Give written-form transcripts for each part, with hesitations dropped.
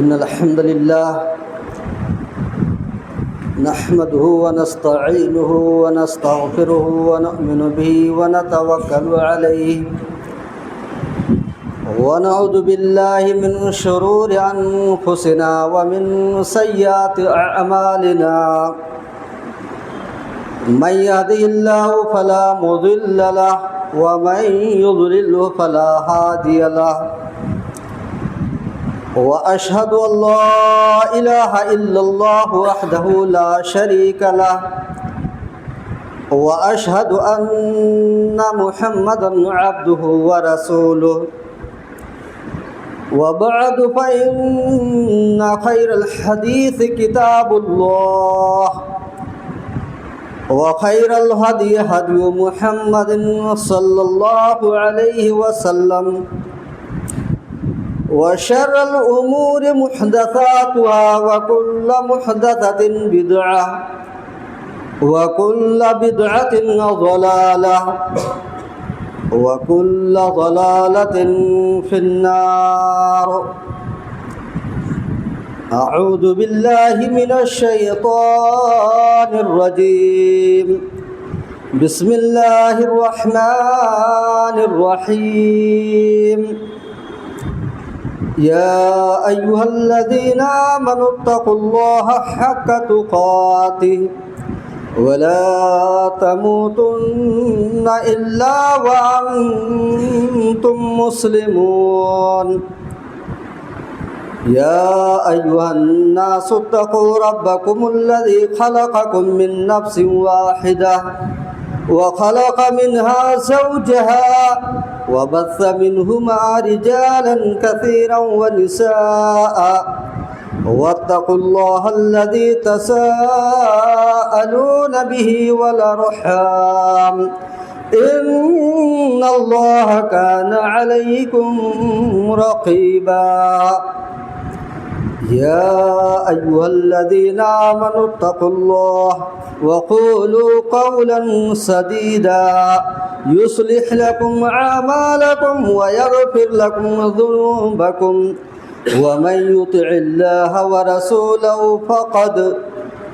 إن الحمد لله نحمده ونستعينه ونستغفره ونؤمن به ونتوكل عليه ونعوذ بالله من شرور أنفسنا ومن سيئات أعمالنا من يهده الله فلا مضل له ومن يضلل فلا هادي له وأشهد أن لا إله إلا الله وحده لا شريك له وأشهد أن محمدا عبده ورسوله وبعد فإن خير الحديث كتاب الله وخير الهدي هدي محمد صلى الله عليه وسلم وشر الأمور محدثاتها وكل محدثة بدعة وكل بدعة ضلالة وكل ضلالة في النار. أعوذ بالله من الشيطان الرجيم. بسم الله الرحمن الرحيم. يا أيها الذين آمنوا اتقوا الله حق تقاته ولا تموتن إلا وأنتم مسلمون. يا أيها الناس اتقوا ربكم الذي خلقكم من نفس واحدة وخلق منها زوجها وبث منهما رجالا كثيرا ونساء واتقوا الله الذي تساءلون به والأرحام إن الله كان عليكم رقيبا. يا أيها الذين آمنوا اتقوا الله وقولوا قولا سديدا يصلح لكم أعمالكم ويغفر لكم ذنوبكم ومن يطع الله ورسوله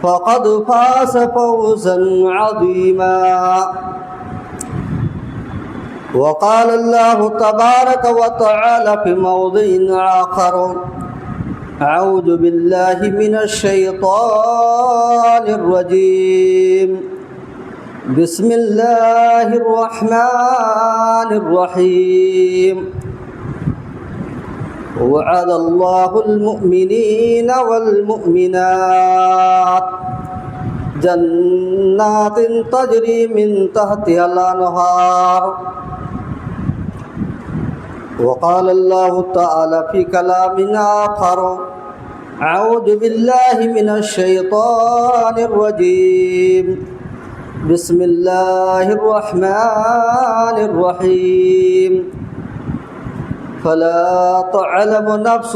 فقد فاز فوزا عظيما. وقال الله تبارك وتعالى في موضع آخر: أعوذ بالله من الشيطان الرجيم. بسم الله الرحمن الرحيم. وعد الله المؤمنين والمؤمنات جنات تجري من تحتها الأنهار. وقال الله تعالى في كلام آخر: أعوذ بالله من الشيطان الرجيم. بسم الله الرحمن الرحيم. فلا تعلم نفس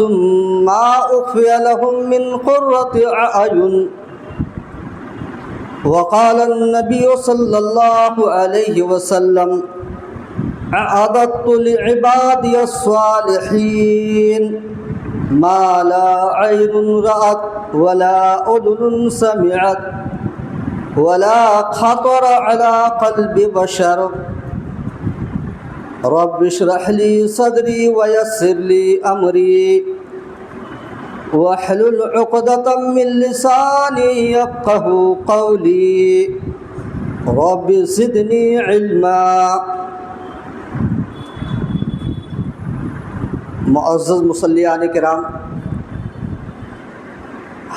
ما أخفي لهم من قرة أعين. وقال النبي صلى الله عليه وسلم: أعددت لعبادي الصالحين ما لا عين رأت ولا أذن سمعت ولا خطر على قلب بشر. رب اشرح لي صدري ويسر لي أمري واحلل عقدة من لساني يفقه قولي. رب زدني علما. معزز مصلیان کرام،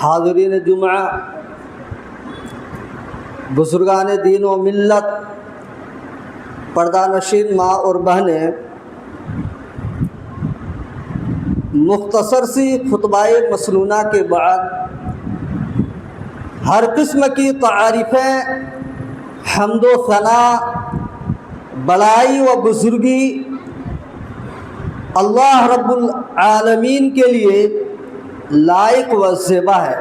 حاضرین جمعہ، بزرگان دین و ملت، پردہ نشین ماں اور بہنیں، مختصر سی خطبہ مسنونہ کے بعد ہر قسم کی تعریفیں، حمد و ثنا، بڑائی و بزرگی اللہ رب العالمین کے لیے لائق و زیبا ہے.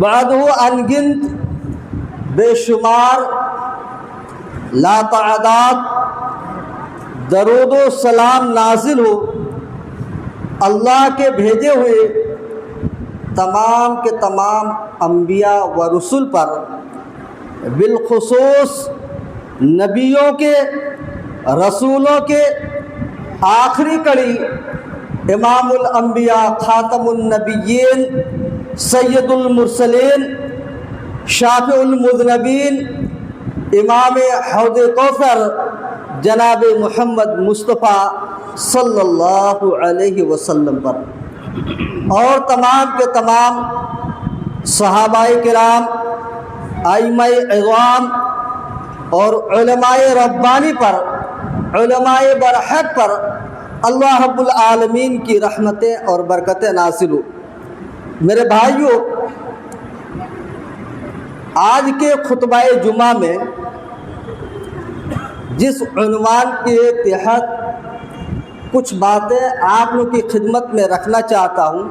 بعد وہ انگنت بے شمار لا تعداد درود و سلام نازل ہو اللہ کے بھیجے ہوئے تمام کے تمام انبیاء و رسول پر، بالخصوص نبیوں کے، رسولوں کے آخری کڑی امام الانبیاء، خاتم النبیین، سید المرسلین، شافع المذنبین، امام حوض کوثر جناب محمد مصطفیٰ صلی اللہ علیہ وسلم پر، اور تمام کے تمام صحابہ کرام، ائمہ اعظام اور علماء ربانی پر، علماء برحق پر اللہ رب العالمین کی رحمتیں اور برکتیں نازل ہو۔ میرے بھائیوں، آج کے خطبہ جمعہ میں جس عنوان کے تحت کچھ باتیں آپ لوگوں کی خدمت میں رکھنا چاہتا ہوں،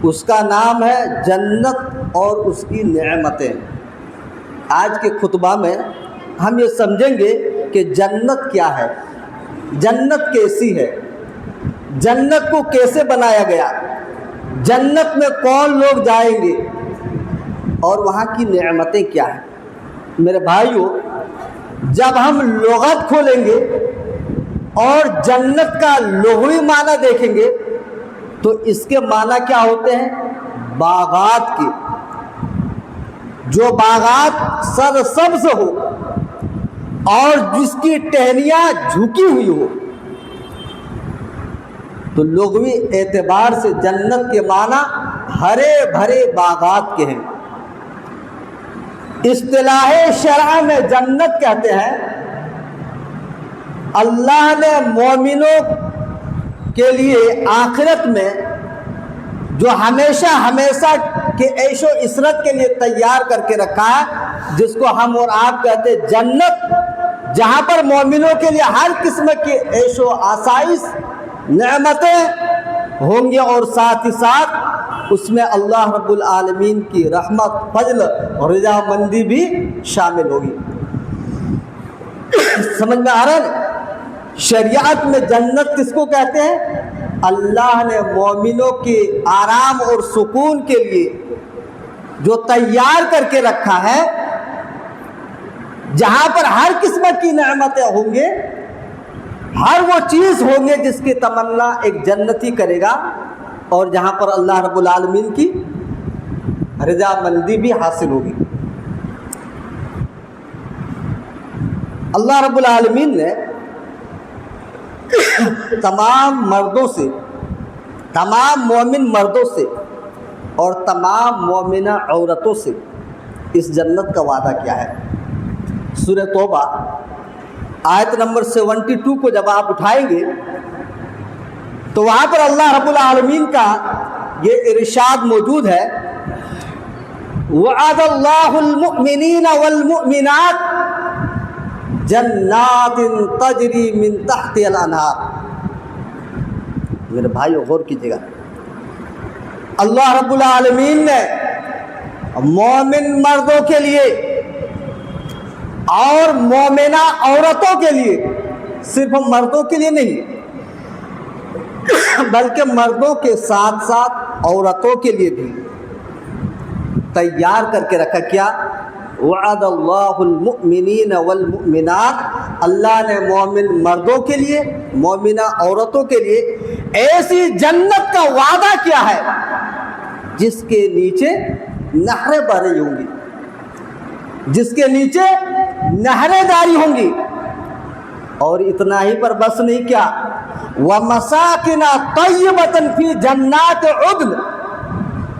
اس کا نام ہے جنت اور اس کی نعمتیں۔ آج کے خطبہ میں ہم یہ سمجھیں گے کہ جنت کیا ہے، جنت کیسی ہے، جنت کو کیسے بنایا گیا، جنت میں کون لوگ جائیں گے، اور وہاں کی نعمتیں کیا ہیں۔ میرے بھائیوں، جب ہم لغت کھولیں گے اور جنت کا لغوی معنی دیکھیں گے تو اس کے معنی کیا ہوتے ہیں؟ باغات کے، جو باغات سرسبز ہو اور جس کی ٹہنیاں جھکی ہوئی ہو۔ تو لغوی اعتبار سے جنت کے معنی ہرے بھرے باغات کے ہیں۔ اصطلاح شرع میں جنت کہتے ہیں اللہ نے مومنوں کے لیے آخرت میں جو ہمیشہ ہمیشہ کے عیش و عشرت کے لیے تیار کر کے رکھا ہے، جس کو ہم اور آپ کہتے ہیں جنت، جہاں پر مومنوں کے لیے ہر قسم کی عیش و آسائش، نعمتیں ہوں گی، اور ساتھ ہی ساتھ اس میں اللہ رب العالمین کی رحمت، فضل اور رضامندی بھی شامل ہوگی۔ سمجھ میں آ رہا ہے؟ شریعت میں جنت کس کو کہتے ہیں؟ اللہ نے مومنوں کے آرام اور سکون کے لیے جو تیار کر کے رکھا ہے، جہاں پر ہر قسم کی نعمتیں ہوں گے، ہر وہ چیز ہوں گے جس کی تمنا ایک جنتی کرے گا، اور جہاں پر اللہ رب العالمین کی رضامندی بھی حاصل ہوگی۔ اللہ رب العالمین نے تمام مردوں سے، تمام مومن مردوں سے اور تمام مومنہ عورتوں سے اس جنت کا وعدہ کیا ہے۔ سورہ توبہ آیت نمبر 72 کو جب آپ اٹھائیں گے تو وہاں پر اللہ رب العالمین کا یہ ارشاد موجود ہے، وعد اللہ المؤمنین والمؤمنات جنات تجری من تحت الانہار۔ میرے بھائیو غور کیجیے گا، اللہ رب العالمین نے مومن مردوں کے لیے اور مومنہ عورتوں کے لیے، صرف مردوں کے لیے نہیں بلکہ مردوں کے ساتھ ساتھ عورتوں کے لیے بھی تیار کر کے رکھا۔ کیا؟ وعد اللہ المؤمنین والمؤمنات، اللہ نے مومن مردوں کے لیے، مومنہ عورتوں کے لیے ایسی جنت کا وعدہ کیا ہے جس کے نیچے نہریں بہہ رہی ہوں گی، جس کے نیچے نہریں جاری ہوں گی۔ اور اتنا ہی پر بس نہیں، کیا؟ وَمَسَاكِنَ طَيِّبَةً فِي جَنَّاتِ عُدْنٍ،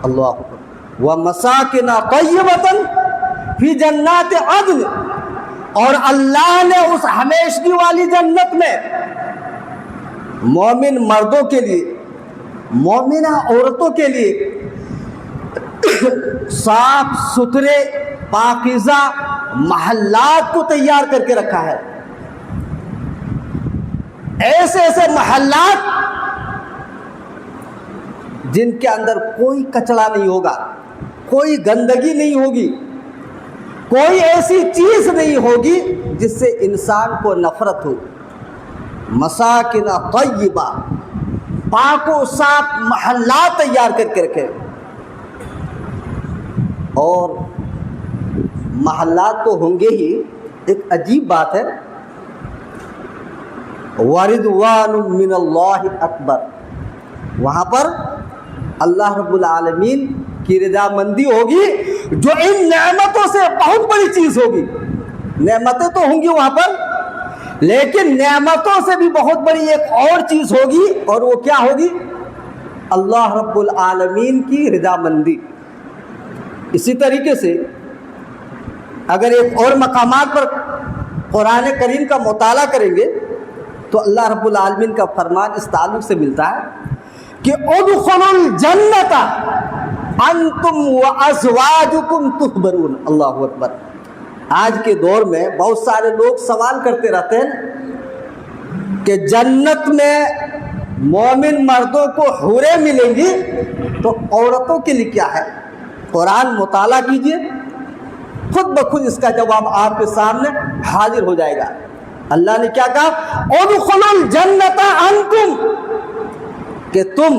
اللہ اکبر، وَمَسَاكِنَ طَيِّبَةً فِي جَنَّاتِ عُدْنٍ، اور اللہ نے اس ہمیشگی والی جنت میں مومن مردوں کے لیے، مومنہ عورتوں کے لیے صاف ستھرے پاکیزہ محلات کو تیار کر کے رکھا ہے۔ ایسے ایسے محلات جن کے اندر کوئی کچرا نہیں ہوگا، کوئی گندگی نہیں ہوگی، کوئی ایسی چیز نہیں ہوگی جس سے انسان کو نفرت ہو۔ مساکن طیبہ، پاک و صاف محلات تیار کر کے رکھے. اور محلات تو ہوں گے ہی، ایک عجیب بات ہے، وَرِضْوَانٌ مِّنَ اللَّهِ اکبر، وہاں پر اللہ رب العالمین کی رضامندی ہوگی جو ان نعمتوں سے بہت بڑی چیز ہوگی. نعمتیں تو ہوں گی وہاں پر، لیکن نعمتوں سے بھی بہت بڑی ایک اور چیز ہوگی، اور وہ کیا ہوگی؟ اللہ رب العالمین کی رضامندی. اسی طریقے سے اگر ایک اور مقامات پر قرآن کریم کا مطالعہ کریں گے تو اللہ رب العالمین کا فرمان اس تعلق سے ملتا ہے کہ ادخلوا الجنت انتم وازواجکم تحبرون. اللہ اکبر. آج کے دور میں بہت سارے لوگ سوال کرتے رہتے ہیں کہ جنت میں مومن مردوں کو حوریں ملیں گی تو عورتوں کے لیے کیا ہے؟ قرآن مطالعہ کیجئے، خود بخود اس کا جواب آپ کے سامنے حاضر ہو جائے گا. اللہ نے کیا کہا؟ ادخلوا الجنت انتم، کہ تم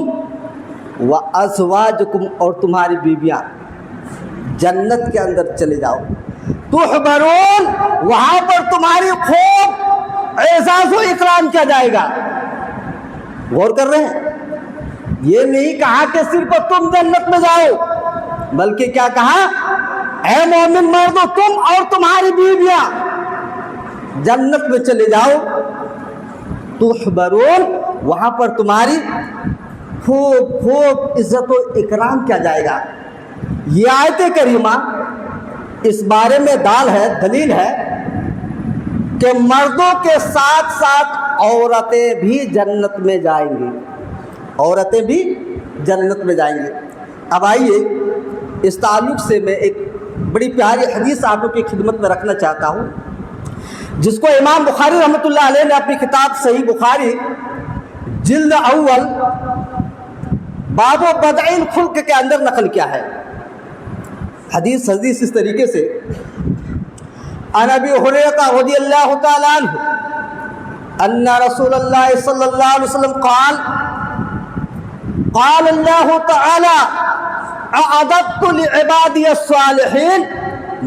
وازواجکم، اور تمہاری بیویاں جنت کے اندر چلے جاؤ. تحبرون، وہاں پر تمہاری خوب اعزاز و اکرام کیا جائے گا. غور کر رہے ہیں؟ یہ نہیں کہا کہ صرف تم جنت میں جاؤ، بلکہ کیا کہا؟ اے مومن مردو، تم اور تمہاری بیویاں جنت میں چلے جاؤ. تحبرون، وہاں پر تمہاری خوب عزت و اکرام کیا جائے گا. یہ آیت کریمہ اس بارے میں دلیل ہے کہ مردوں کے ساتھ ساتھ عورتیں بھی جنت میں جائیں گی. عورتیں بھی جنت میں جائیں گی. اب آئیے اس تعلق سے میں ایک بڑی پیاری حدیث آپ لوگوں کی خدمت میں رکھنا چاہتا ہوں، جس کو امام بخاری رحمۃ اللہ علیہ نے اپنی کتاب صحیح بخاری جلد اول باب و بدع الخلق کے اندر نقل کیا ہے. حدیث اس طریقے سے، عن ابی ہریرہ رضی اللہ تعالی عنہ ان رسول اللہ صلی اللہ علیہ وسلم قال اللہ تعالی اعددت لعبادی الصالحین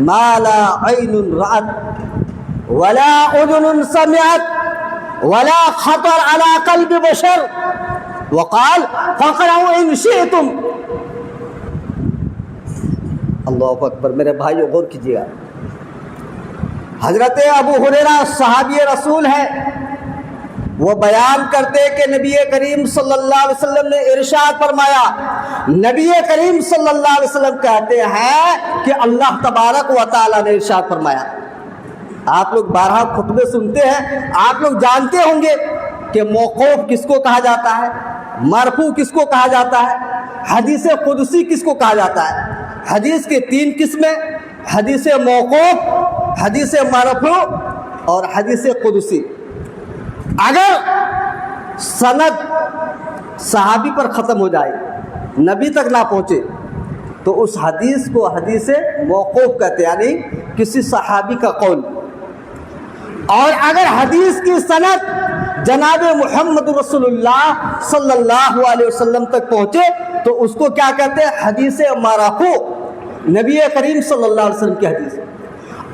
ما لا عین رأت ولا اذن سمعت ولا خطر على قلب بشر وقال فاقرؤوا ان شئتم. اللہ اکبر. میرے بھائیو غور کیجیے گا، حضرت ابو ہریرہ صحابی رسول ہے، وہ بیان کرتے کہ نبی کریم صلی اللہ علیہ وسلم نے ارشاد فرمایا. نبی کریم صلی اللہ علیہ وسلم کہتے ہیں کہ اللہ تبارک و تعالی نے ارشاد فرمایا. آپ لوگ بارہا خطبے سنتے ہیں، آپ لوگ جانتے ہوں گے کہ موقوف کس کو کہا جاتا ہے، مرفوع کس کو کہا جاتا ہے، حدیث قدسی کس کو کہا جاتا ہے. حدیث کی 3 قسمیں: حدیث موقوف، حدیث مرفوع اور حدیث قدسی. اگر سند صحابی پر ختم ہو جائے، نبی تک نہ پہنچے، تو اس حدیث کو حدیث موقوف کہتے ہیں، یعنی کسی صحابی کا قول. اور اگر حدیث کی سند جناب محمد رسول اللہ صلی اللہ علیہ وسلم تک پہنچے تو اس کو کیا کہتے ہیں؟ حدیث مرفوع، نبی کریم صلی اللہ علیہ وسلم کی حدیث.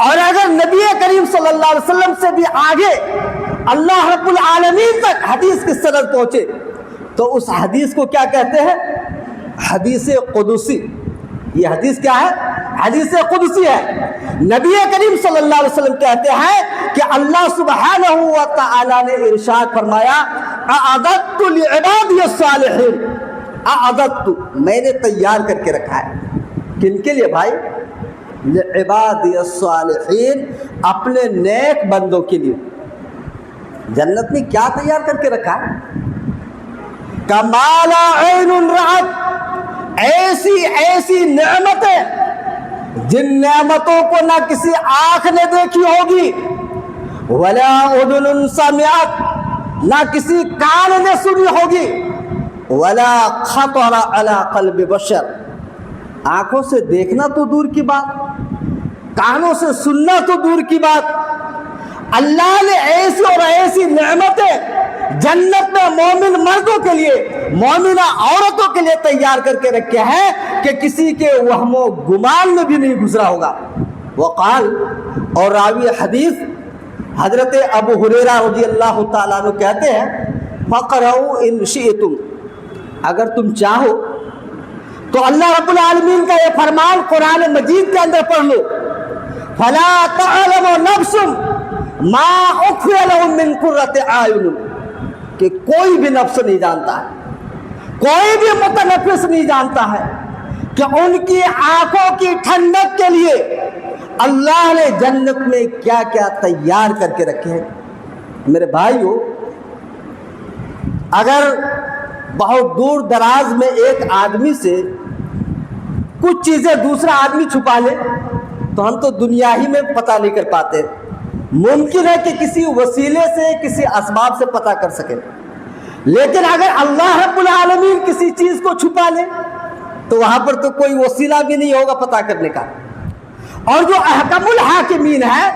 اور اگر نبی کریم صلی اللہ علیہ وسلم سے بھی آگے اللہ رب العالمین تک حدیث کی سند پہنچے تو اس حدیث کو کیا کہتے ہیں؟ حدیث قدسی. یہ حدیث کیا ہے؟ حدیث قدسی ہے. نبی کریم صلی اللہ علیہ وسلم کہتے ہیں کہ اللہ سبحانہ و تعالی نے ارشاد فرمایا اعددت لعبادی الصالحین. اعددت، میں نے تیار کر کے رکھا ہے. کن کے لیے بھائی؟ لعبادی الصالحین، اپنے نیک بندوں کے لیے. جنت میں کیا تیار کر کے رکھا ہے؟ کما لا عین رأت، ایسی نعمتیں جن نعمتوں کو نہ کسی آنکھ نے دیکھی ہوگی، ولا اذن سمعت، نہ کسی کان نے سنی ہوگی، ولا خطر علی قلب بشر، آنکھوں سے دیکھنا تو دور کی بات، کانوں سے سننا تو دور کی بات. اللہ نے ایسی اور ایسی نعمتیں جنت میں مومن مردوں کے لیے مومنہ عورتوں کے لیے تیار کر کے رکھے ہیں کہ کسی کے وہم و گمان میں بھی نہیں گزرا ہوگا۔ وقال، اور راوی حدیث حضرت ابو ہریرہ رضی اللہ تعالیٰ عنہ کہتے ہیں، فقرؤوا ان شئتم، اگر تم چاہو تو اللہ رب العالمین کا یہ فرمان قرآن مجید کے اندر پڑھ لو، فلا تعلم نفس ما اخفی لهم من قرۃ اعین، کہ کوئی بھی نفس نہیں جانتا ہے، کوئی بھی متنفس نہیں جانتا ہے کہ ان کی آنکھوں کی ٹھنڈک کے لیے اللہ نے جنت میں کیا کیا تیار کر کے رکھے ہیں۔ میرے بھائیو، اگر بہت دور دراز میں ایک آدمی سے کچھ چیزیں دوسرا آدمی چھپا لے تو ہم تو دنیا ہی میں پتہ نہیں کر پاتے، ممکن ہے کہ کسی وسیلے سے کسی اسباب سے پتہ کر سکے، لیکن اگر اللہ رب العالمین کسی چیز کو چھپا لے تو وہاں پر تو کوئی وسیلہ بھی نہیں ہوگا پتہ کرنے کا۔ اور جو احکم الحاکمین ہے،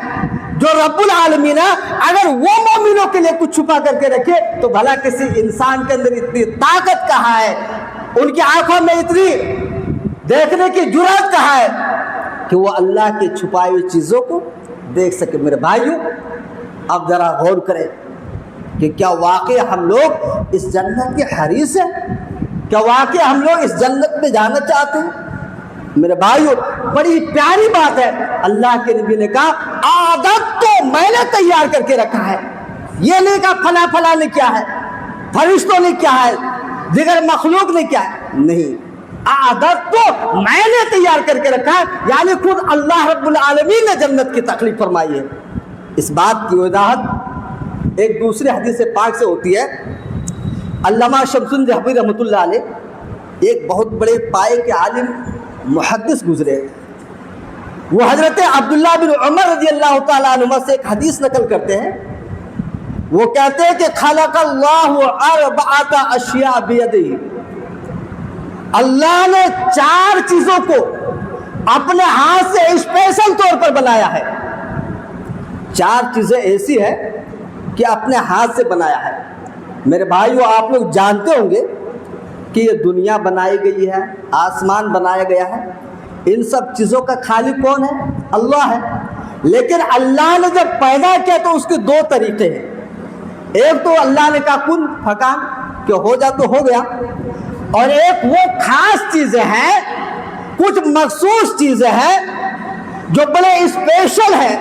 جو رب العالمین ہے، اگر وہ مومنوں کے لیے کچھ چھپا کر کے رکھے تو بھلا کسی انسان کے اندر اتنی طاقت کہاں ہے، ان کی آنکھوں میں اتنی دیکھنے کی جرأت کہاں ہے کہ وہ اللہ کی چھپائی ہوئی چیزوں کو دیکھ سکے۔ میرے بھائیوں، اب ذرا غور کریں کہ کیا واقعی ہم لوگ اس جنت کے حریص ہیں؟ کیا واقعی ہم لوگ اس جنت میں جانا چاہتے ہیں؟ میرے بھائیوں، بڑی پیاری بات ہے، اللہ کے نبی نے کہا عادت تو میں نے تیار کر کے رکھا ہے، یہ نہیں کہا فلاں فلاں نے کیا ہے، فرشتوں نے کیا ہے، دیگر مخلوق نے کیا ہے، نہیں، عادت تو میں نے تیار کر کے رکھا ہے، یعنی خود اللہ رب العالمین نے جنت کی تخلیق فرمائی ہے۔ اس بات کی وضاحت ایک دوسرے حدیث پاک سے ہوتی ہے۔ علامہ شمس الذہبی رحمۃ اللہ علیہ ایک بہت بڑے پائے کے عالم محدث گزرے، وہ حضرت عبداللہ بن عمر رضی اللہ تعالیٰ عنہ سے ایک حدیث نقل کرتے ہیں۔ وہ کہتے ہیں کہ خلق اللہ اربعۃ اشیاء بیدہ، اللہ نے 4 چیزوں کو اپنے ہاتھ سے اسپیشل طور پر بنایا ہے۔ 4 چیزیں ایسی ہیں کہ اپنے ہاتھ سے بنایا ہے۔ میرے بھائیو، آپ لوگ جانتے ہوں گے کہ یہ دنیا بنائی گئی ہے، آسمان بنایا گیا ہے، ان سب چیزوں کا خالق کون ہے؟ اللہ ہے۔ لیکن اللہ نے جب پیدا کیا تو اس کے 2 طریقے ہیں۔ ایک تو اللہ نے کہا کن فکان، کہ ہو جا تو ہو گیا، اور ایک وہ خاص چیزیں ہیں، کچھ مخصوص چیزیں ہیں جو بڑے اسپیشل ہیں،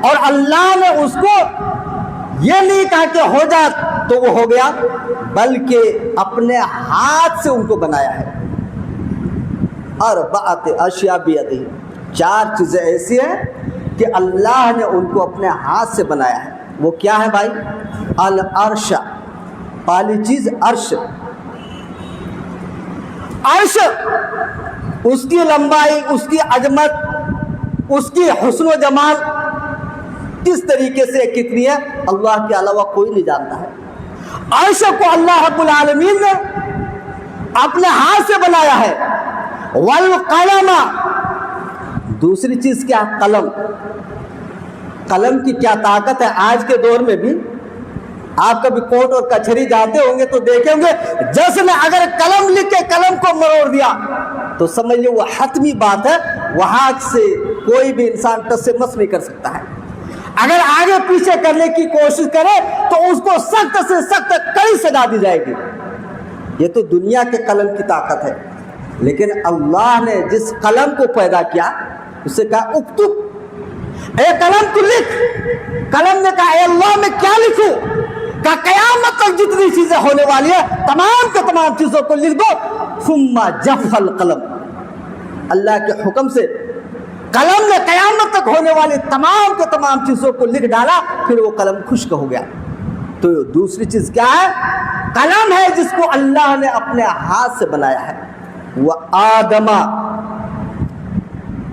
اور اللہ نے اس کو یہ نہیں کہا کہ ہو جا تو وہ ہو گیا، بلکہ اپنے ہاتھ سے ان کو بنایا ہے۔ اربعۃ اشیاء بیدہ، 4 چیزیں ایسی ہیں کہ اللہ نے ان کو اپنے ہاتھ سے بنایا ہے۔ وہ کیا ہے بھائی؟ العرش، پہلی چیز عرش۔ عرش، اس کی لمبائی، اس کی عظمت، اس کی حسن و جمال کس طریقے سے کتنی ہے، اللہ کے علاوہ کوئی نہیں جانتا ہے۔ عرش کو اللہ رب العالمین نے اپنے ہاتھ سے بنایا ہے۔ والقلم، دوسری چیز کیا؟ قلم۔ قلم کی کیا طاقت ہے! آج کے دور میں بھی آپ کبھی کوٹ اور کچہری جاتے ہوں گے تو دیکھیں گے جس نے اگر قلم لکھ کے قلم کو مروڑ دیا تو سمجھ لیں وہ حتمی بات ہے، وہاں سے کوئی بھی انسان ٹس سے مس نہیں کر سکتا ہے۔ اگر آگے پیچھے کرنے کی کوشش کرے تو اس کو سخت سے سخت کڑی سزا دی جائے گی۔ یہ تو دنیا کے قلم کی طاقت ہے، لیکن اللہ نے جس قلم کو پیدا کیا اس سے کہا اکتب، اے قلم تو لکھ۔ قلم نے کہا اے اللہ میں کیا لکھوں؟ کہ قیامت تک جتنی چیزیں ہونے والی ہیں تمام کے تمام چیزوں کو لکھ دو۔ ثم جف القلم، اللہ کے حکم سے قلم نے قیامت تک ہونے والی تمام کے تمام چیزوں کو لکھ ڈالا، پھر وہ قلم خشک ہو گیا۔ تو دوسری چیز کیا ہے؟ قلم ہے جس کو اللہ نے اپنے ہاتھ سے بنایا ہے، وہ آدم۔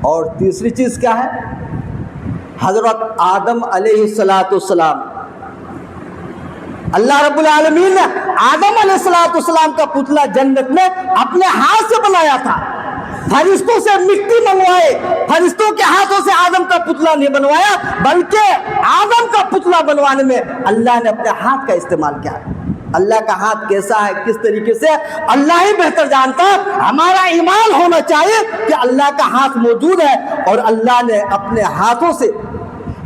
اور تیسری چیز کیا ہے؟ حضرت آدم علیہ السلام۔ اللہ رب العالمین نے آدم علیہ السلام کا پتلا جنت میں اپنے ہاتھ سے بنایا تھا، فرشتوں سے مٹی منگوائے، فرشتوں کے ہاتھوں سے آدم کا پتلا نہیں بنوایا، بلکہ آدم کا پتلا بنوانے میں اللہ نے اپنے ہاتھ کا استعمال کیا۔ اللہ کا ہاتھ کیسا ہے، کس طریقے سے، اللہ ہی بہتر جانتا۔ ہمارا ایمان ہونا چاہیے کہ اللہ کا ہاتھ موجود ہے، اور اللہ نے اپنے ہاتھوں سے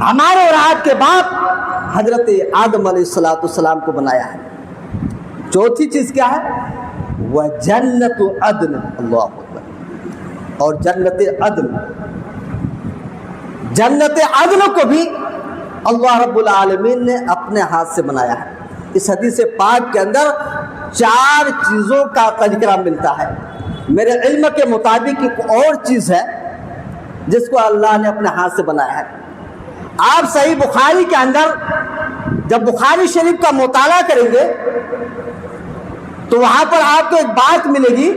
ہمارے اور آپ کے باپ حضرت آدم علیہ السلام کو بنایا ہے۔ چوتھی چیز کیا ہے؟ وہ جنت عدن، اللہ اکبر، اور جنت عدن، جنت عدن کو بھی اللہ رب العالمین نے اپنے ہاتھ سے بنایا ہے۔ اس حدیث پاک کے اندر 4 چیزوں کا تذکرہ ملتا ہے۔ میرے علم کے مطابق ایک اور چیز ہے جس کو اللہ نے اپنے ہاتھ سے بنایا ہے۔ آپ صحیح بخاری کے اندر جب بخاری شریف کا مطالعہ کریں گے تو وہاں پر آپ کو ایک بات ملے گی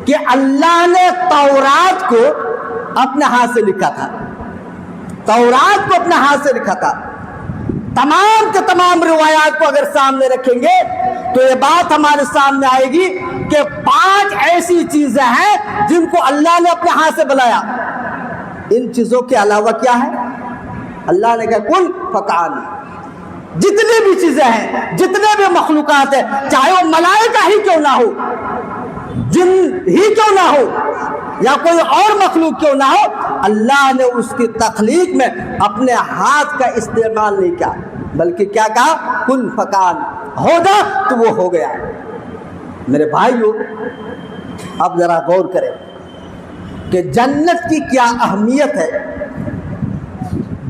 کہ اللہ نے تورات کو اپنے ہاتھ سے لکھا تھا، تورات کو اپنے ہاتھ سے لکھا تھا۔ تمام کے تمام روایات کو اگر سامنے رکھیں گے تو یہ بات ہمارے سامنے آئے گی کہ 5 ایسی چیزیں ہیں جن کو اللہ نے اپنے ہاتھ سے بنایا۔ ان چیزوں کے علاوہ کیا ہے؟ اللہ نے کہا کن فکان، جتنی بھی چیزیں ہیں، جتنے بھی مخلوقات ہیں، چاہے وہ ملائکہ ہی کیوں نہ ہو، جن ہی کیوں نہ ہو، یا کوئی اور مخلوق کیوں نہ ہو، اللہ نے اس کی تخلیق میں اپنے ہاتھ کا استعمال نہیں کیا، بلکہ کیا کہا؟ کن فکان، ہوگا تو وہ ہو گیا۔ میرے بھائیو، اب ذرا غور کریں کہ جنت کی کیا اہمیت ہے،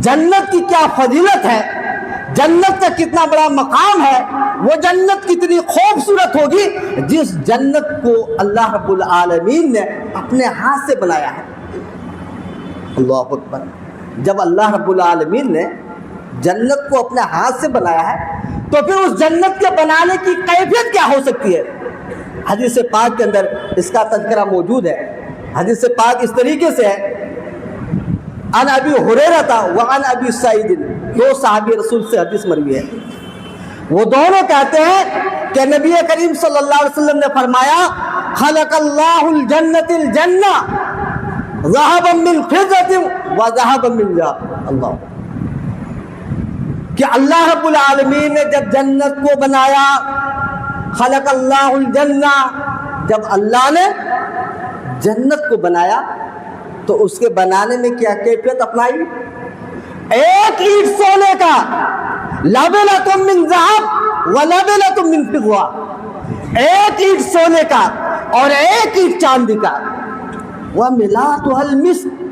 جنت کی کیا فضیلت ہے، جنت کا کتنا بڑا مقام ہے، وہ جنت کتنی خوبصورت ہوگی جس جنت کو اللہ رب العالمین نے اپنے ہاتھ سے بنایا ہے۔ اللہ اکبر۔ جب اللہ رب العالمین نے جنت کو اپنے ہاتھ سے بنایا ہے تو پھر اس جنت کے بنانے کی کیفیت کیا ہو سکتی ہے؟ حدیث پاک کے اندر اس کا تذکرہ موجود ہے۔ حدیث پاک اس طریقے سے ہے، عن ابی ہریرہ وعن ابی سعید، 2 صحابی رسول سے حدیث مروی ہے۔ وہ دونوں کہتے ہیں کہ نبی کریم صلی اللہ علیہ وسلم نے فرمایا خلق اللہ الجنت الجنہ ذهبا من فضة وذهبا من ذهب، اللہ، کہ اللہ رب العالمین نے جب جنت کو بنایا، خلق اللہ الجنہ، جب اللہ نے جنت کو بنایا تو اس کے بنانے میں کیا کیفیت اپنائی؟ ایک اینٹ سونے کا، لبنۃ من ذہب ولبنۃ من فضہ، ایک اینٹ سونے کا اور ایک اینٹ چاندی کا، وملاۃها المسک۔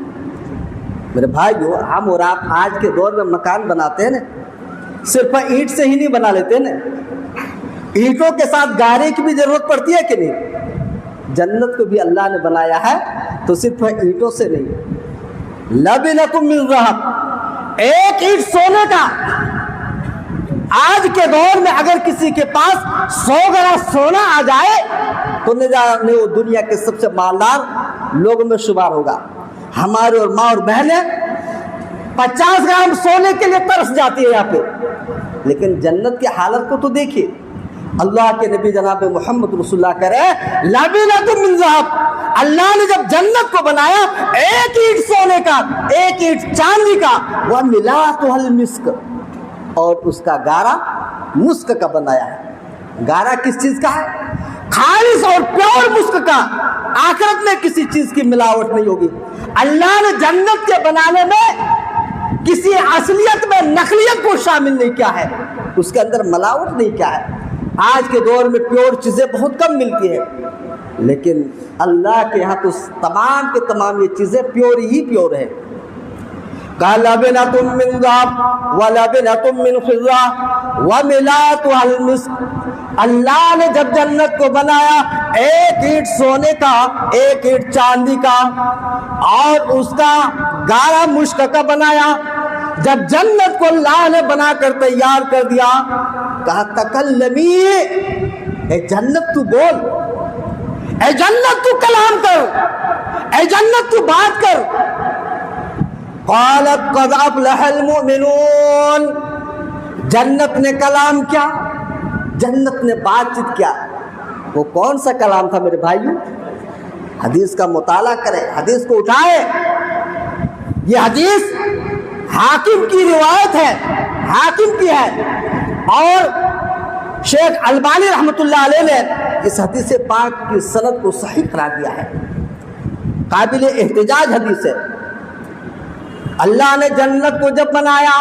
میرے بھائیو، ہم اور آپ آج کے دور میں مکان بناتے ہیں نا، صرف اینٹ سے ہی نہیں بنا لیتے نا، اینٹوں کے ساتھ گارے کی بھی ضرورت پڑتی ہے کہ نہیں؟ جنت کو بھی اللہ نے بنایا ہے تو صرف اینٹوں سے نہیں، لبنۃ من ذہب، ایک اینٹ سونے کا۔ آج کے دور میں اگر کسی کے پاس 100 گرام سونا آ جائے تو نہ جانے وہ دنیا کے سب سے مالدار لوگوں میں شمار ہوگا۔ ہمارے اور ماں اور بہنیں 50 گرام سونے کے لیے ترس جاتی ہے یہاں پہ، لیکن جنت کی حالت کو تو دیکھیے۔ اللہ کے نبی جناب محمد رسول اللہ کہہ رہے ہیں لبنۃ من ذہب، اللہ نے جب جنت کو بنایا ایک اینٹ سونے کا، ایک اینٹ چاندی کا، وملاۃها المسک، اور اس کا گارا مسک کا بنایا ہے۔ گارا کس چیز کا ہے؟ خالص اور پیور مسک کا، آخرت میں کسی چیز کی ملاوٹ نہیں ہوگی۔ اللہ نے جنت کے بنانے میں کسی اصلیت میں نقلیت کو شامل نہیں کیا ہے، اس کے اندر ملاوٹ نہیں کیا ہے۔ آج کے دور میں پیور چیزیں بہت کم ملتی ہیں، لیکن اللہ کے یہاں تو تمام کے تمام یہ چیزیں پیور ہی پیور ہے۔ قال لبنۃ من ذهب ولبنۃ من فضة وملاۃها المسك، اللہ نے جب جنت کو بنایا ایک اینٹ سونے کا، ایک اینٹ چاندی کا، اور اس کا گارا مشک کا بنایا۔ جب جنت کو اللہ نے بنا کر تیار کر دیا، کہا تکلمی، اے جنت تو بول، اے جنت تو کلام کر، اے جنت تو بات کر۔ قالت قد افلح المؤمنون، جنت نے کلام کیا، جنت نے بات چیت کیا۔ وہ کون سا کلام تھا میرے بھائیو؟ حدیث کا مطالعہ کریں, حدیث کو اٹھائیں. یہ حدیث حاکم کی روایت ہے, حاکم کی ہے, اور شیخ البانی رحمۃ اللہ علیہ نے اس حدیث پاک کی سند کو صحیح قرار دیا ہے. قابل احتجاج حدیث ہے. اللہ نے جنت کو جب بنایا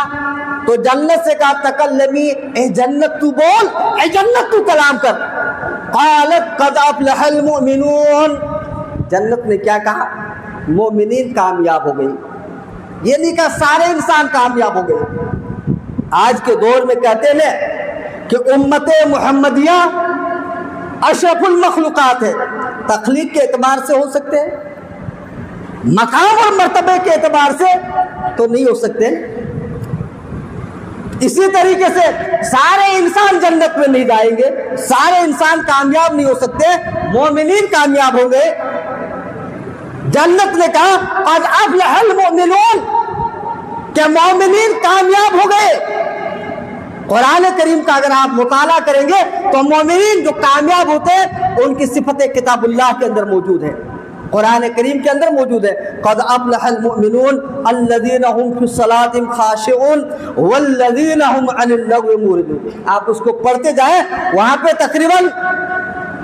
تو جنت سے کہا تکلمی, اے جنت تو بول, اے جنت تو کلام کر. قالت قد افلح المؤمنون, جنت نے کیا کہا؟ مومنین کامیاب ہو گئی. یہ نہیں کہا سارے انسان کامیاب ہو گئے. آج کے دور میں کہتے ہیں کہ امت محمدیہ اشرف المخلوقات ہے. تخلیق کے اعتبار سے ہو سکتے ہیں, مقام اور مرتبے کے اعتبار سے تو نہیں ہو سکتے. اسی طریقے سے سارے انسان جنت میں نہیں جائیں گے, سارے انسان کامیاب نہیں ہو سکتے. مومنین کامیاب ہوں گے. جنت نے کہا قد افلح المؤمنون, کہ مومنین کامیاب ہو گئے. قرآن کریم کا اگر آپ مطالعہ کریں گے تو مومنین جو کامیاب ہوتے ہیں ان کی صفتیں کتاب اللہ کے اندر موجود ہیں, قرآن کریم کے اندر موجود ہے. قد افلح المؤمنون الذین هم فی الصلاۃ خاشعون والذین هم عن اللغو معرضون. آپ اس کو پڑھتے جائیں, وہاں پہ تقریباً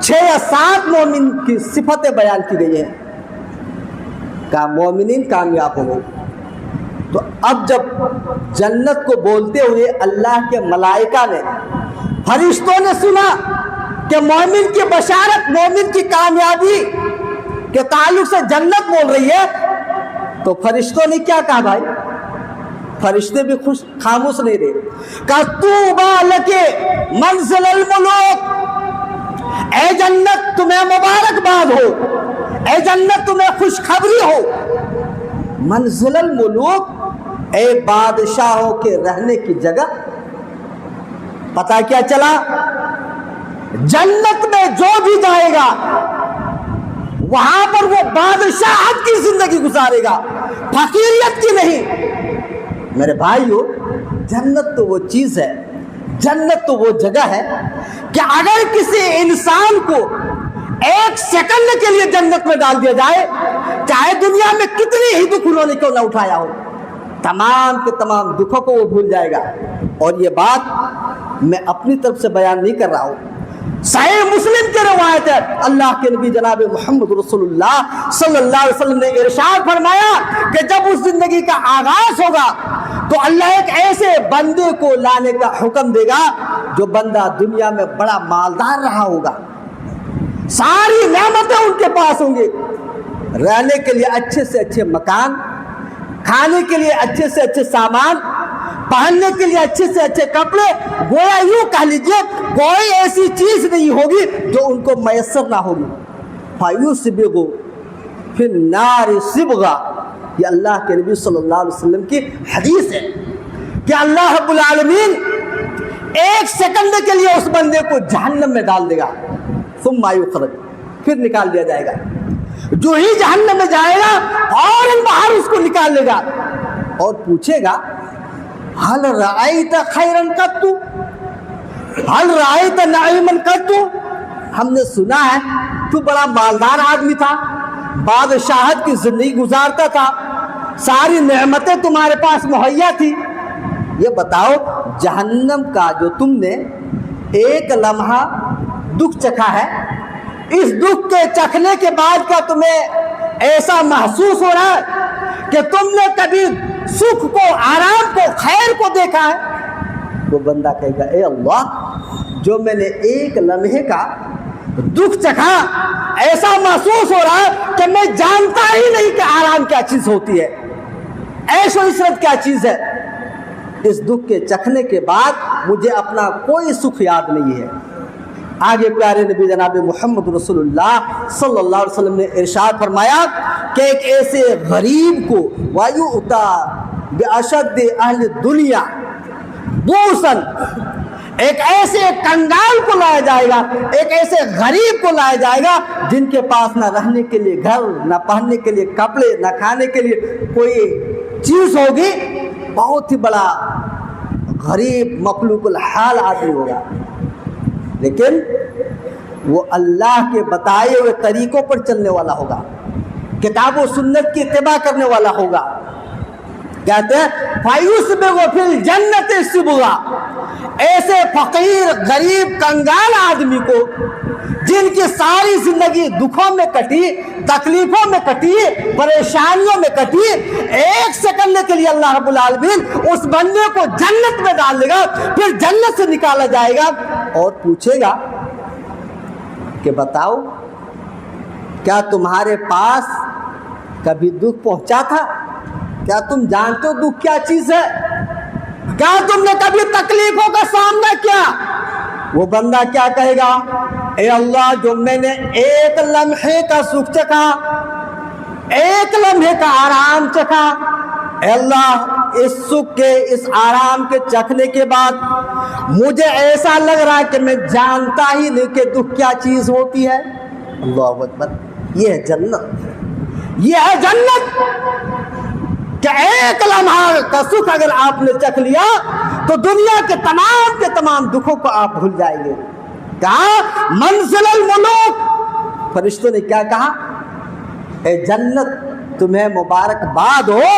6 یا 7 مومن کی صفتیں بیان کی گئی ہیں کہ مومنین کامیاب ہوں گے. تو اب جب جنت کو بولتے ہوئے اللہ کے ملائکہ نے, فرشتوں نے سنا کہ مومن کی بشارت, مومن کی کامیابی کے تعلق سے جنت بول رہی ہے, تو فرشتوں نے کیا کہا بھائی؟ فرشتے بھی خاموش نہیں رہے. کہ طوبی لک منزل الملوک, اے جنت تمہیں مبارکباد ہو, اے جنت تمہیں خوشخبری ہو. منزل الملوک, اے بادشاہوں کے رہنے کی جگہ. پتہ کیا چلا؟ جنت میں جو بھی جائے گا وہاں پر وہ بادشاہت کی زندگی گزارے گا, فقیریت کی نہیں. میرے بھائیو, جنت تو وہ چیز ہے, جنت تو وہ جگہ ہے کہ اگر کسی انسان کو 1 سیکنڈ کے لیے جنت میں ڈال دیا جائے, چاہے دنیا میں کتنی ہی دکھ انہوں نے کیوں نہ اٹھایا ہو, تمام کے تمام دکھوں کو وہ بھول جائے گا. اور یہ بات میں اپنی طرف سے بیان نہیں کر رہا ہوں, صحیح مسلم کی روایت ہے. اللہ کے نبی جناب محمد رسول اللہ صلی اللہ علیہ وسلم نے ارشاد فرمایا کہ جب اس زندگی کا آغاز ہوگا تو اللہ ایک ایسے بندے کو لانے کا حکم دے گا جو بندہ دنیا میں بڑا مالدار رہا ہوگا, ساری نعمتیں ان کے پاس ہوں گی, رہنے کے لیے اچھے سے اچھے مکان, کھانے کے لیے اچھے سے اچھے سامان, پہننے کے لیے اچھے سے اچھے کپڑے. گویا یوں کہہ لیجئے کوئی ایسی چیز نہیں ہوگی جو ان کو میسر نہ ہوگی. فَيُسْبِغُ فِي النَّارِ صِبْغًا, یہ اللہ کے نبی صلی اللہ علیہ وسلم کی حدیث ہے کہ اللہ رب العالمین 1 سیکنڈ کے لیے اس بندے کو جہنم میں ڈال دے گا. ثم يخرج, پھر نکال دیا جائے گا. جو ہی جہنم میں جائے گا فوراً باہر اس کو نکال لے گا اور پوچھے گا هل رأيت خيرا قط, هل رأيت نعيما قط. ہم نے سنا ہے تو بڑا مالدار آدمی تھا, بادشاہت کی زندگی گزارتا تھا, ساری نعمتیں تمہارے پاس مہیا تھی. یہ بتاؤ جہنم کا جو تم نے 1 لمحہ دکھ چکھا ہے, اس دکھ کے چکھنے کے بعد کا تمہیں ایسا محسوس ہو رہا ہے کہ تم نے کبھی سکھ کو, آرام کو, خیر کو دیکھا ہے؟ وہ بندہ کہے گا اے اللہ, جو میں نے 1 لمحے کا دکھ چکھا, ایسا محسوس ہو رہا ہے کہ میں جانتا ہی نہیں کہ آرام کیا چیز ہوتی ہے, عیش و عشرت کیا چیز ہے. اس دکھ کے چکھنے کے بعد مجھے اپنا کوئی سکھ یاد نہیں ہے. آگے پیارے نبی جناب محمد رسول اللہ صلی اللہ علیہ وسلم نے ارشاد فرمایا کہ ایک ایسے غریب کو وَيُؤْتَى بِأَشَدِّ أَهْلِ الدُّنْيَا بُؤْسًا, ایک ایسے کنگال کو لایا جائے گا, ایک ایسے غریب کو لایا جائے گا جن کے پاس نہ رہنے کے لیے گھر, نہ پہننے کے لیے کپڑے, نہ کھانے کے لیے کوئی چیز ہوگی. بہت ہی بڑا غریب مخلوق الحال آدمی ہوگا. لیکن وہ اللہ کے بتائے ہوئے طریقوں پر چلنے والا ہوگا، کتاب و سنت کی اتباع کرنے والا ہوگا۔ کہتے ہیں فَيُسْبِغُ فِي الْجَنَّةِ صِبْغًا، ایسے فقیر غریب کنگال آدمی کو جن کی ساری زندگی دکھوں میں کٹی، تکلیفوں میں کٹی، پریشانیوں میں کٹی، ایک سیکنڈ کے لیے اللہ رب العالمین اس بندے کو جنت میں ڈال دے گا، پھر جنت سے نکالا جائے گا اور پوچھے گا کہ بتاؤ کیا تمہارے پاس کبھی دکھ پہنچا تھا؟ کیا تم جانتے ہو دکھ کیا چیز ہے؟ کیا تم نے کبھی تکلیفوں کا سامنا کیا؟ وہ بندہ کیا کہے گا؟ اے اللہ، جو میں نے ایک لمحے کا سکھ چکھا، ایک لمحے کا آرام چکھا، اے اللہ اس سکھ کے، اس آرام کے چکھنے کے بعد مجھے ایسا لگ رہا ہے کہ میں جانتا ہی نہیں کہ دکھ کیا چیز ہوتی ہے۔ اللہ اکبر، یہ ہے جنت، یہ ہے جنت کہ ایک لمحہ کا سکھ اگر آپ نے چکھ لیا تو دنیا کے تمام دکھوں کو آپ بھول جائیں گے۔ کہا منزل الملوک، فرشتوں نے کیا کہا؟ اے جنت تمہیں مبارکباد ہو،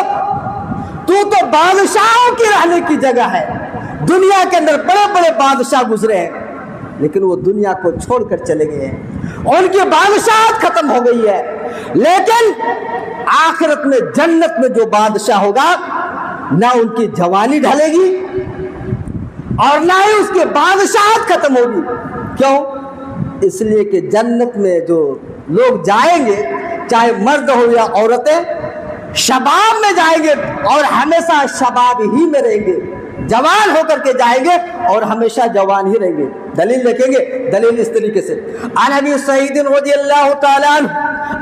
تو بادشاہوں کی رہنے کی جگہ ہے۔ دنیا کے اندر بڑے بڑے بادشاہ گزرے ہیں لیکن وہ دنیا کو چھوڑ کر چلے گئے ہیں، ان کی بادشاہت ختم ہو گئی ہے، لیکن آخرت میں جنت میں جو بادشاہ ہوگا نہ ان کی جوانی ڈھلے گی اور نہ ہی اس کی بادشاہت ختم ہوگی۔ کیوں؟ اس لیے کہ جنت میں جو لوگ جائیں گے، چاہے مرد ہو یا عورتیں، شباب میں جائیں گے اور ہمیشہ شباب ہی میں رہیں گے، جوان ہو کر کے جائیں گے اور ہمیشہ جوان ہی رہیں گے۔ دلیل دیکھیں گے، دلیل اس طریقے سے عن ابی سعید رضی اللہ تعالی عنہ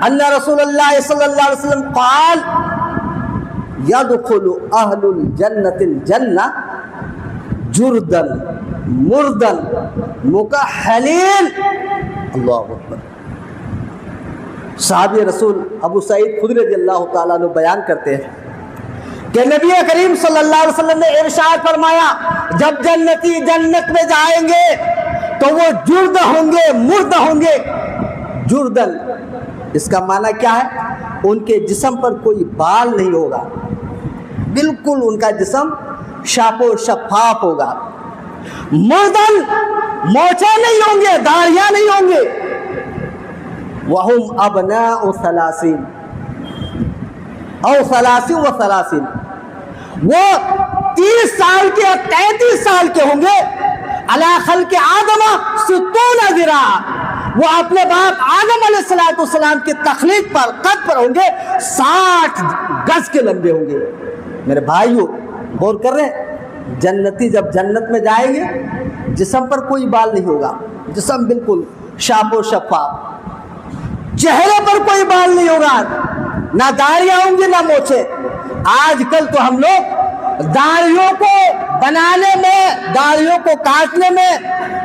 ان رسول اللہ صلی اللہ علیہ وسلم قال يدخل اہل الجنة الجنہ جردن مردن مکحلین۔ اللہ اکبر۔ صحابی رسول ابو سعید خدری رضی اللہ تعالیٰ عنہ بیان کرتے ہیں کہ نبی کریم صلی اللہ علیہ وسلم نے ارشاد فرمایا جب جنتی جنت میں جائیں گے تو وہ جرد ہوں گے، مرد ہوں گے۔ جردن اس کا معنی کیا ہے؟ ان کے جسم پر کوئی بال نہیں ہوگا، بالکل ان کا جسم شاپ و شفاف ہوگا۔ مردن، موچے نہیں ہوں گے، داڑھیاں نہیں ہوں گے۔ وَهُمْ أَبْنَاءُ ثَلَاثِينَ او 30 و 30، وہ 30 سال کے اور 33 سال کے ہوں گے۔ علی خلق آدم 60 ذراع، وہ اپنے باپ آدم علیہ السلام کی تخلیق پر، قد پر ہوں گے 60 گز کے لمبے ہوں گے۔ میرے بھائیو غور کر رہے ہیں، جنتی جب جنت میں جائیں گے جسم پر کوئی بال نہیں ہوگا، جسم بالکل شاپ و شفاف، چہرے پر کوئی بال نہیں ہوگا، نہ داڑیاں ہوں گی نہ موچے۔ آج کل تو ہم لوگ داڑھیوں کو بنانے میں، داڑھیوں کو کاٹنے میں،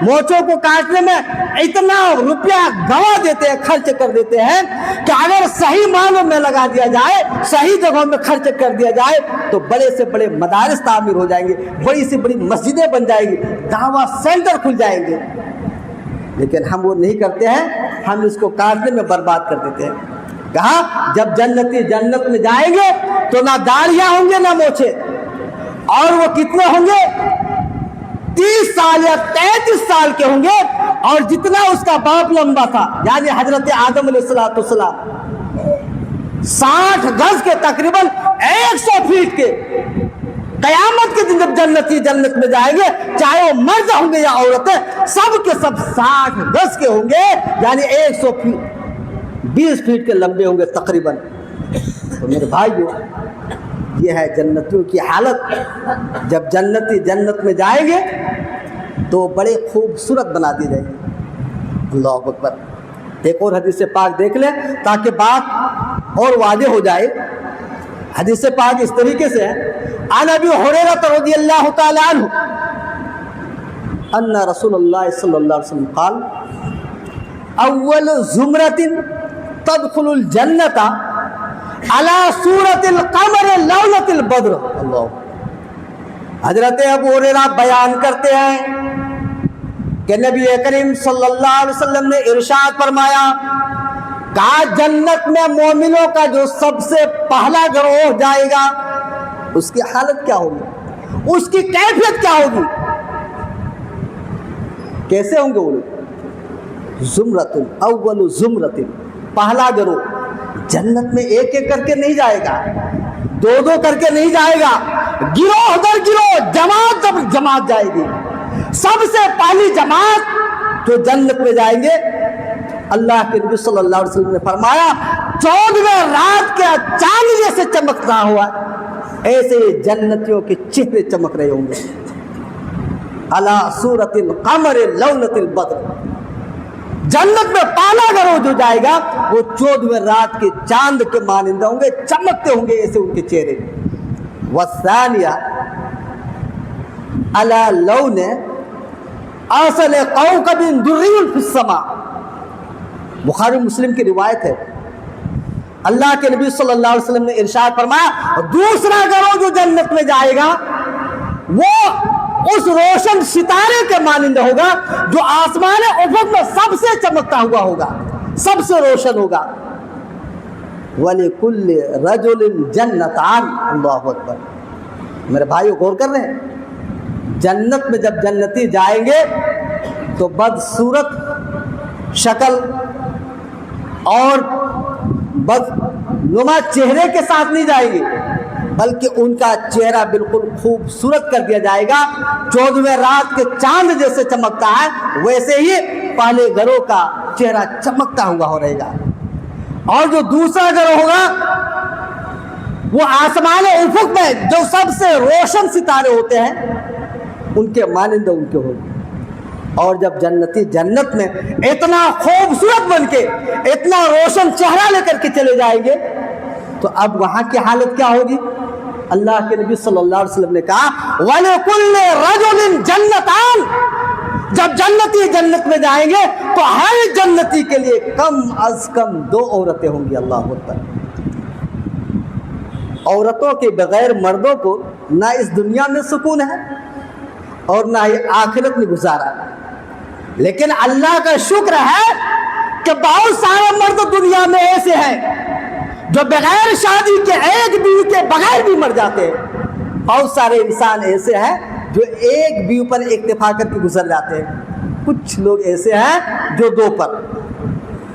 موچوں کو کاٹنے میں اتنا روپیہ گوا دیتے ہیں، خرچ کر دیتے ہیں کہ اگر صحیح معنوں میں لگا دیا جائے، صحیح جگہوں میں خرچ کر دیا جائے تو بڑے سے بڑے مدارس تعمیر ہو جائیں گے، بڑی سے بڑی مسجدیں بن جائیں گی، دعویٰ سینٹر کھل جائیں گے۔ لیکن ہم وہ نہیں کرتے ہیں، ہم اس کو کاٹنے میں برباد کر دیتے ہیں۔ کہا جب جنتی جنت میں جائیں گے تو نہ داڑھیاں ہوں گے نہ موچے، اور وہ کتنے ہوں گے؟ 30 سال یا 33 سال کے ہوں گے، اور جتنا اس کا باپ لمبا تھا یعنی حضرت آدم علیہ السلام 60 گز کے، تقریباً 100 فیٹ کے۔ قیامت کے دن جب جنتی جنت میں جائیں گے، چاہے وہ مرد ہوں گے یا عورتیں، سب کے سب 60 گز کے ہوں گے، یعنی 120 فیٹ کے لمبے ہوں گے تقریباً۔ تو میرے بھائیو یہ ہے جنتیوں کی حالت۔ جب جنتی جنت میں جائیں گے تو بڑے خوبصورت بنا دی جائے گی۔ اللہ اکبر۔ ایک اور حدیث پاک دیکھ لیں تاکہ بات اور واضح ہو جائے۔ حدیث پاک اس طریقے سے ہے، عن ابی ہریرہ رضی اللہ تعالی عنہ ان رسول اللہ صلی اللہ علیہ وسلم قال اول زمرۃ تدخل الجنۃ علی صورت القمر لولۃ البدر۔ اللہ، حضرت ابو ہریرہ بیان کرتے ہیں کہ نبی کریم صلی اللہ علیہ وسلم نے ارشاد فرمایا، کہا جنت میں مومنوں کا جو سب سے پہلا گروہ جائے گا اس کی حالت کیا ہوگی، اس کی کیفیت کیا ہوگی، کیسے ہوں گے وہ لوگ؟ زمرۃ، اول زمرۃ، پہلا گروہ جنت میں ایک ایک کر کے نہیں جائے گا، دو دو کر کے نہیں جائے گا، گروہ در گروہ، جماعت در جماعت جائے گی۔ سب سے پہلی جماعت جو جنت میں جائیں گے، اللہ کے نبی صلی اللہ علیہ وسلم نے فرمایا 14ویں رات کے چاند جیسے چمکتا ہوا ایسے جنتیوں کے چہرے چمک رہے ہوں گے، علی صورت القمر لولۃ البدر۔ جنت میں پہلا گروہ جو جائے گا وہ 14ویں رات کے چاند کے مانندہ ہوں گے، چمکتے ہوں گے ایسے ان کے چہرے۔ والثانیہ علی لون اصل کوكب دری فی السماء، بخاری مسلم کی روایت ہے، اللہ کے نبی صلی اللہ علیہ وسلم نے ارشاد فرمایا دوسرا گروہ جو جنت میں جائے گا وہ اس روشن ستارے کے مانند ہوگا جو آسمان افق میں سب سے چمکتا ہوا ہوگا، سب سے روشن ہوگا۔ وَلِكُلِّ رَجُلٍ جَنَّتَانِ، اللہ اکبر۔ میرے بھائیو غور کر رہے ہیں، جنت میں جب جنتی جائیں گے تو بدصورت شکل اور بدنما چہرے کے ساتھ نہیں جائیں گے، بلکہ ان کا چہرہ بالکل خوبصورت کر دیا جائے گا، 14ویں رات کے چاند جیسے چمکتا ہے ویسے ہی پہلے گروہ کا چہرہ چمکتا ہوا رہے گا۔ اور جو دوسرا گروہ ہوگا وہ آسمان افق میں جو سب سے روشن ستارے ہوتے ہیں ان کے مانند ان کے ہوگی۔ اور جب جنتی جنت میں اتنا خوبصورت بن کے اتنا روشن چہرہ لے کر کے چلے جائیں گے تو اب وہاں کی حالت کیا ہوگی؟ اللہ کے نبی صلی اللہ علیہ وسلم نے کہا وَلِكُلِّ رَجُلٍ جَنَّتَانِ، جب جنتی جنت میں جائیں گے تو ہر جنتی کے لیے کم از کم 2 عورتیں ہوں گی۔ اللہ اکبر۔ عورتوں کے بغیر مردوں کو نہ اس دنیا میں سکون ہے اور نہ ہی آخرت میں گزارا، لیکن اللہ کا شکر ہے کہ بہت سارے مرد دنیا میں ایسے ہیں جو بغیر شادی کے ایک بیوی کے بغیر بھی مر جاتے ہیں، بہت سارے انسان ایسے ہیں جو ایک بیوی پر اکتفا کر کے گزر جاتے ہیں، کچھ لوگ ایسے ہیں جو 2 پر،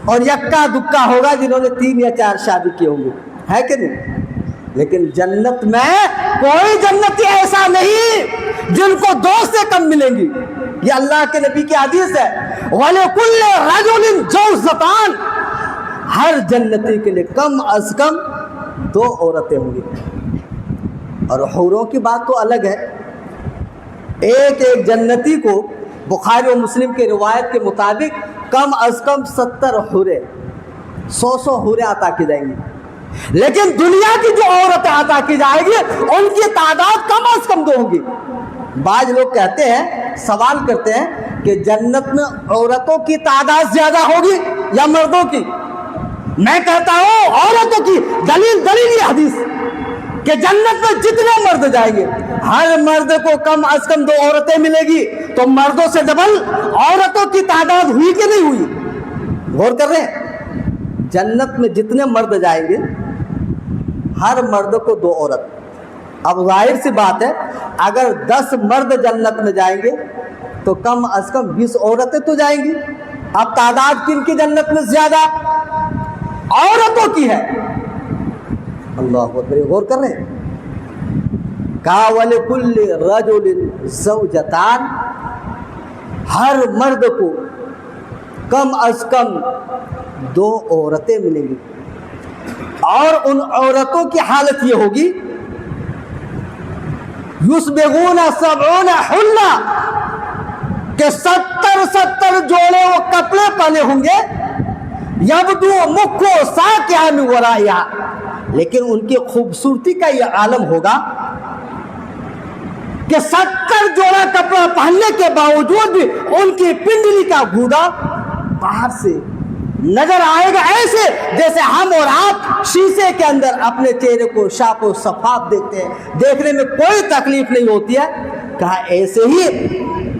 اور یکا دکا ہوگا جنہوں نے 3 یا 4 شادی کی ہوں گے، ہے کہ نہیں؟ لیکن جنت میں کوئی جنتی ایسا نہیں جن کو 2 سے کم ملیں گی، یہ اللہ کے نبی کی حدیث ہے وَلِكُلِّ رَجُلٍ جَوْزَتَانِ، ہر جنتی کے لیے کم از کم 2 عورتیں ہوں گی۔ اور حوروں کی بات تو الگ ہے، ایک ایک جنتی کو بخاری و مسلم کی روایت کے مطابق کم از کم 70 حوریں، 100 حوریں عطا کی جائیں گی، لیکن دنیا کی جو عورتیں عطا کی جائے گی ان کی تعداد کم از کم 2 ہوں گی۔ بعض لوگ کہتے ہیں، سوال کرتے ہیں کہ جنت میں عورتوں کی تعداد زیادہ ہوگی یا مردوں کی؟ میں کہتا ہوں عورتوں کی، دلیل یہ حدیث کہ جنت میں جتنے مرد جائیں گے ہر مرد کو کم از کم 2 عورتیں ملے گی، تو مردوں سے ڈبل عورتوں کی تعداد ہوئی کہ نہیں ہوئی؟ غور کر رہے ہیں، جنت میں جتنے مرد جائیں گے ہر مرد کو 2 عورت۔ اب ظاہر سی بات ہے اگر 10 مرد جنت میں جائیں گے تو کم از کم 20 عورتیں تو جائیں گی۔ اب تعداد کن کی جنت میں زیادہ؟ عورتوں کی ہے۔ اللہ اکبر، غور کر رہے ہیں، کہا وَلِكُلِّ رَجُلٍ زَوْجَتَانِ، ہر مرد کو کم از کم 2 عورتیں ملیں گی، اور ان عورتوں کی حالت یہ ہوگی یُسْبِغُونَ 70 حُلَّةً، کہ 70 جوڑے وہ کپڑے پہنے ہوں گے، یبدو مکھو ساکیہ من ورائہا، لیکن ان کی خوبصورتی کا یہ عالم ہوگا کہ 70 جوڑا کپڑا پہننے کے باوجود بھی ان کی پنڈلی کا گودا باہر سے نظر آئے گا، ایسے جیسے ہم اور آپ شیشے کے اندر اپنے چہرے کو صاف و شفاف دیکھتے ہیں، دیکھنے میں کوئی تکلیف نہیں ہوتی ہے۔ کہا ایسے ہی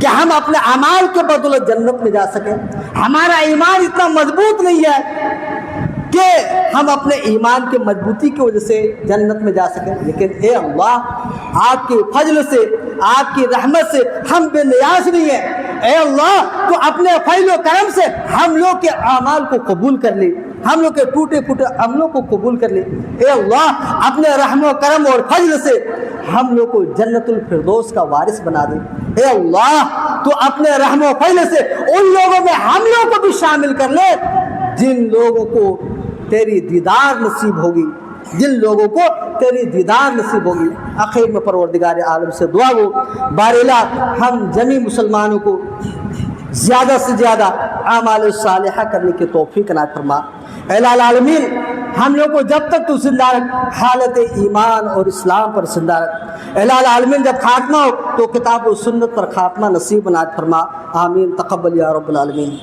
کہ ہم اپنے اعمال کے بدولت جنت میں جا سکیں. ہمارا ایمان اتنا مضبوط نہیں ہے کہ ہم اپنے ایمان کے مضبوطی کی وجہ سے جنت میں جا سکیں. لیکن اے اللہ، آپ کے فضل سے، آپ کی رحمت سے ہم بے نیاز نہیں ہیں. اے اللہ، تو اپنے فضل و کرم سے ہم لوگ کے اعمال کو قبول کر لے، ہم لوگ کے ٹوٹے پھوٹے عملوں کو قبول کر لے. اے اللہ، اپنے رحم و کرم اور فضل سے ہم لوگ کو جنت الفردوس کا وارث بنا دے. اے اللہ، تو اپنے رحم و فضل سے ان لوگوں میں ہم لوگ کو بھی شامل کر لے جن لوگوں کو تیری دیدار نصیب ہوگی، جن لوگوں کو تیری دیدار نصیب ہوگی. آخر میں پروردگار عالم سے دعا ہو، بار الہ ہم جمی مسلمانوں کو زیادہ سے زیادہ اعمال صالحہ کرنے کی توفیق عنایت فرما. اے العالمین، ہم لوگ کو جب تک تو زندہ رکھ، حالت ایمان اور اسلام پر زندہ رکھ. اے العالمین، جب خاتمہ ہو تو کتاب و سنت پر خاتمہ نصیب عنایت فرما. آمین. تقبل یا رب العالمین.